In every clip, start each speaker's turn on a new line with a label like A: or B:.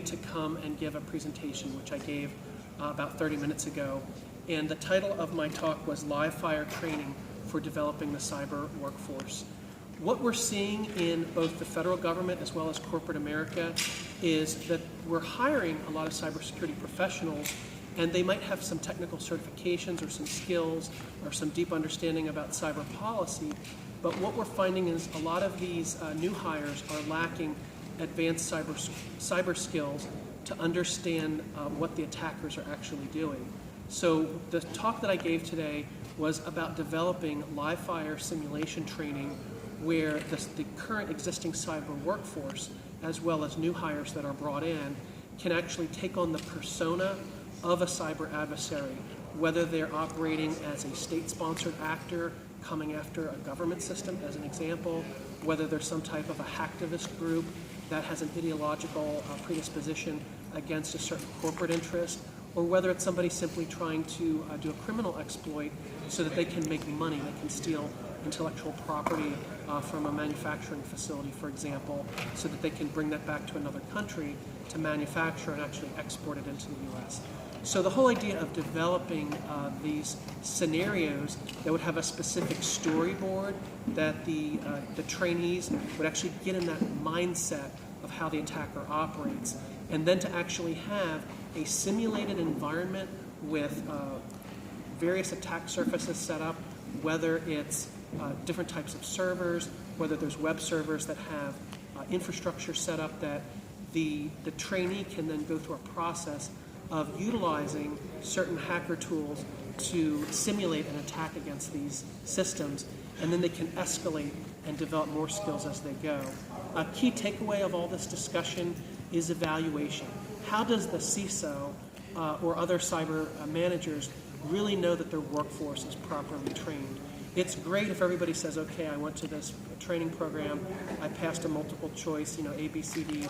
A: to come and give a presentation, which I gave about 30 minutes ago. And the title of my talk was Live Fire Training for Developing the Cyber Workforce. What we're seeing in both the federal government as well as corporate America is that we're hiring a lot of cybersecurity professionals, and they might have some technical certifications or some skills or some deep understanding about cyber policy. But what we're finding is a lot of these new hires are lacking advanced cyber skills to understand what the attackers are actually doing. So the talk that I gave today was about developing live fire simulation training where the current existing cyber workforce, as well as new hires that are brought in, can actually take on the persona of a cyber adversary, whether they're operating as a state-sponsored actor coming after a government system, as an example, whether there's some type of a hacktivist group that has an ideological predisposition against a certain corporate interest, or whether it's somebody simply trying to do a criminal exploit so that they can make money, they can steal intellectual property from a manufacturing facility, for example, so that they can bring that back to another country to manufacture and actually export it into the U.S. So the whole idea of developing these scenarios that would have a specific storyboard that the trainees would actually get in that mindset of how the attacker operates, and then to actually have a simulated environment with various attack surfaces set up, whether it's different types of servers, whether there's web servers that have infrastructure set up that the trainee can then go through a process of utilizing certain hacker tools to simulate an attack against these systems, and then they can escalate and develop more skills as they go. A key takeaway of all this discussion is evaluation. How does the CISO or other cyber managers really know that their workforce is properly trained? It's great if everybody says, okay, I went to this training program, I passed a multiple choice, A, B, C, D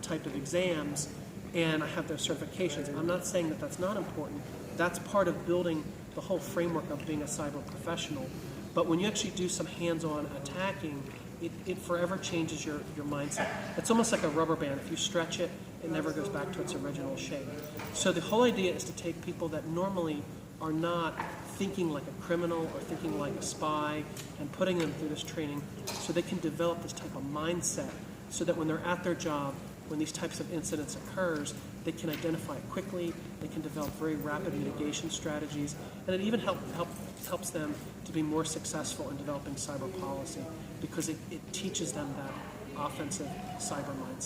A: type of exams, and I have those certifications. I'm not saying that that's not important. That's part of building the whole framework of being a cyber professional. But when you actually do some hands-on attacking, it forever changes your mindset. It's almost like a rubber band. If you stretch it, it never goes back to its original shape. So the whole idea is to take people that normally are not thinking like a criminal or thinking like a spy and putting them through this training so they can develop this type of mindset so that when they're at their job, when these types of incidents occurs, they can identify it quickly, they can develop very rapid mitigation strategies, and it even helps them to be more successful in developing cyber policy because it teaches them that offensive cyber mindset.